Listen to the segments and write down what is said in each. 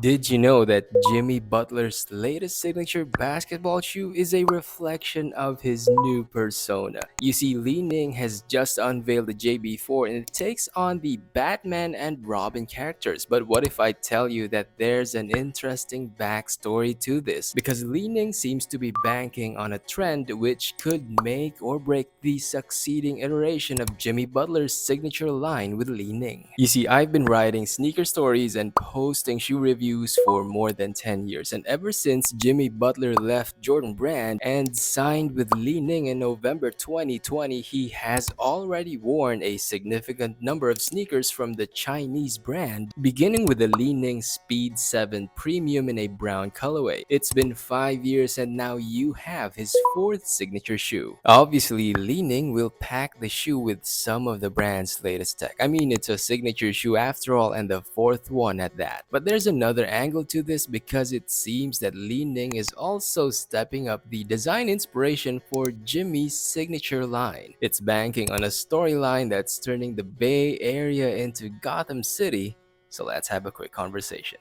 Did you know that Jimmy Butler's latest signature basketball shoe is a reflection of his new persona? You see, Li-Ning has just unveiled the JB4 and it takes on the Batman and Robin characters. But what if I tell you that there's an interesting backstory to this? Because Li-Ning seems to be banking on a trend which could make or break the succeeding iteration of Jimmy Butler's signature line with Li-Ning. You see, I've been writing sneaker stories and posting shoe reviews for more than 10 years, and ever since Jimmy Butler left Jordan Brand and signed with Li-Ning in November 2020, he has already worn a significant number of sneakers from the Chinese brand, beginning with the Li-Ning Speed 7 Premium in a brown colorway. It's been 5 years and now you have his fourth signature shoe. Obviously, Li-Ning will pack the shoe with some of the brand's latest tech. I mean, it's a signature shoe after all, and the fourth one at that. But there's another angle to this because it seems that Li-Ning is also stepping up the design inspiration for Jimmy's signature line. It's banking on a storyline that's turning the Bay Area into Gotham City. So let's have a quick conversation.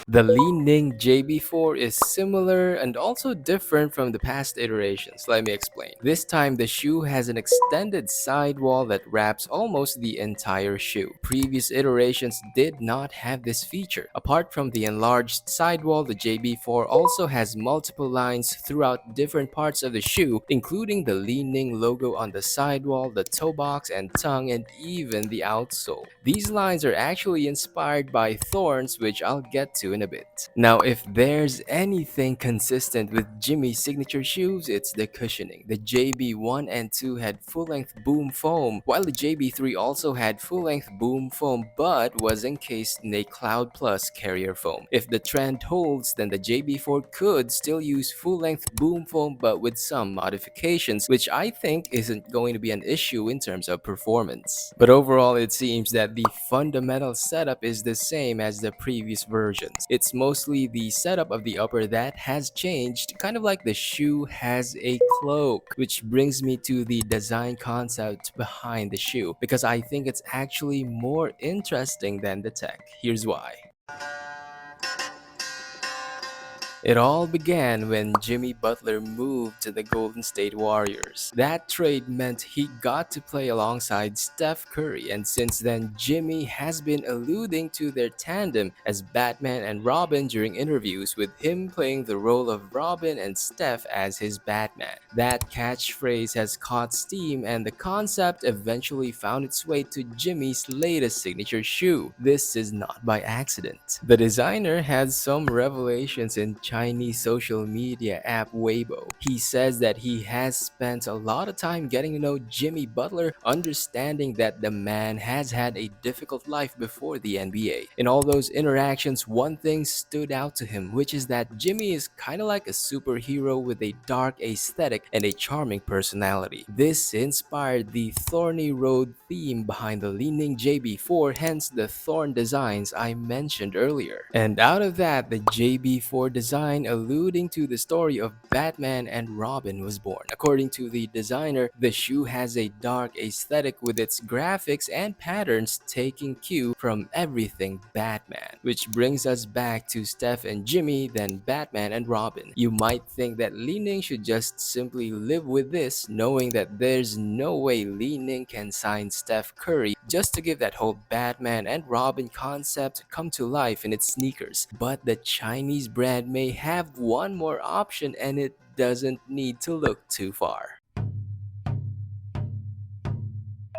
The Li-Ning JB4 is similar and also different from the past iterations. Let me explain. This time, the shoe has an extended sidewall that wraps almost the entire shoe. Previous iterations did not have this feature. Apart from the enlarged sidewall, the JB4 also has multiple lines throughout different parts of the shoe, including the Li-Ning logo on the sidewall, the toe box and tongue, and even the outsole. These lines are actually inspired by thorns, which I'll get to in a bit. Now, if there's anything consistent with Jimmy's signature shoes, it's the cushioning. The JB1 and 2 had full-length boom foam, while the JB3 also had full-length boom foam but was encased in a Cloud Plus carrier foam. If the trend holds, then the JB4 could still use full-length boom foam but with some modifications, which I think isn't going to be an issue in terms of performance. But overall, it seems that the fundamental setup is the same as the previous versions. It's mostly the setup of the upper that has changed, kind of like the shoe has a cloak, which brings me to the design concept behind the shoe, because I think it's actually more interesting than the tech. Here's why. It all began when Jimmy Butler moved to the Golden State Warriors. That trade meant he got to play alongside Steph Curry, and since then Jimmy has been alluding to their tandem as Batman and Robin during interviews, with him playing the role of Robin and Steph as his Batman. That catchphrase has caught steam, and the concept eventually found its way to Jimmy's latest signature shoe. This is not by accident. The designer had some revelations in Chinese social media app Weibo. He says that he has spent a lot of time getting to know Jimmy Butler, understanding that the man has had a difficult life before the NBA. In all those interactions, one thing stood out to him, which is that Jimmy is kind of like a superhero with a dark aesthetic and a charming personality. This inspired the thorny road theme behind the Li-Ning JB4, hence the thorn designs I mentioned earlier. And out of that, the JB4 design alluding to the story of Batman and Robin was born. According to the designer, the shoe has a dark aesthetic with its graphics and patterns taking cue from everything Batman, which brings us back to Steph and Jimmy, then Batman and Robin. You might think that Li-Ning should just simply live with this, knowing that there's no way Li-Ning can sign Steph Curry just to give that whole Batman and Robin concept come to life in its sneakers. But the Chinese brand may have one more option, and it doesn't need to look too far.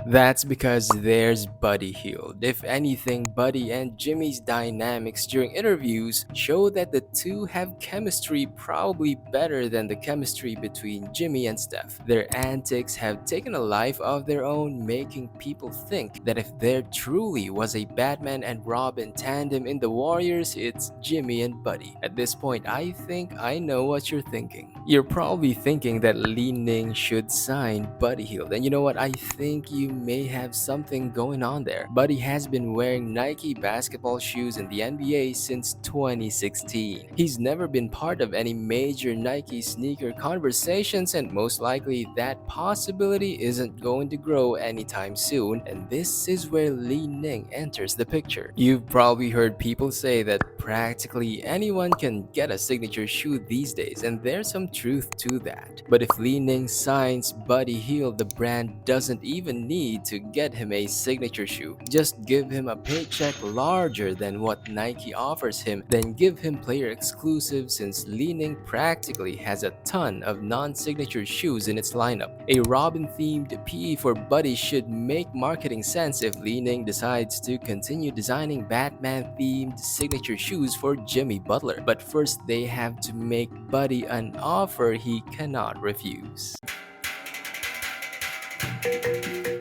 That's because there's Buddy Hield. If anything, Buddy and Jimmy's dynamics during interviews show that the two have chemistry probably better than the chemistry between Jimmy and Steph. Their antics have taken a life of their own, making people think that if there truly was a Batman and Robin tandem in the Warriors, it's Jimmy and Buddy. At this point, I think I know what you're thinking. You're probably thinking that Li-Ning should sign Buddy Hield, and you know what? I think you may have something going on there. Buddy has been wearing Nike basketball shoes in the NBA since 2016. He's never been part of any major Nike sneaker conversations, and most likely that possibility isn't going to grow anytime soon, and this is where Li-Ning enters the picture. You've probably heard people say that practically anyone can get a signature shoe these days, and there's some truth to that. But if Li-Ning signs Buddy Hield, the brand doesn't even need to get him a signature shoe. Just give him a paycheck larger than what Nike offers him, then give him player exclusive, since Li-Ning practically has a ton of non-signature shoes in its lineup. A Robin-themed PE for Buddy should make marketing sense if Li-Ning decides to continue designing Batman-themed signature shoes for Jimmy Butler. But first, they have to make Buddy an offer he cannot refuse.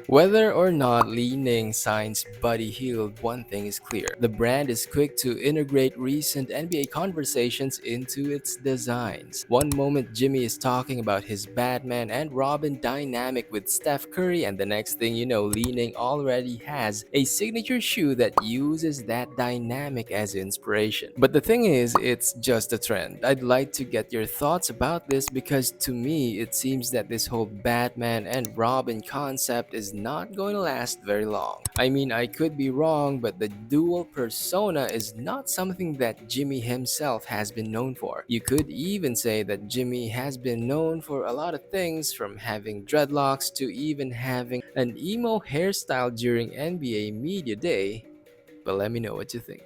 Whether or not Li-Ning signs Buddy Hield, one thing is clear. The brand is quick to integrate recent NBA conversations into its designs. One moment Jimmy is talking about his Batman and Robin dynamic with Steph Curry, and the next thing you know, Li-Ning already has a signature shoe that uses that dynamic as inspiration. But the thing is, it's just a trend. I'd like to get your thoughts about this, because to me, it seems that this whole Batman and Robin concept is not going to last very long. I mean, I could be wrong, but the dual persona is not something that Jimmy himself has been known for. You could even say that Jimmy has been known for a lot of things, from having dreadlocks to even having an emo hairstyle during NBA Media Day. But let me know what you think.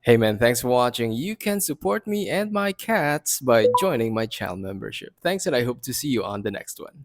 Hey man, thanks for watching. You can support me and my cats by joining my channel membership. Thanks, and I hope to see you on the next one.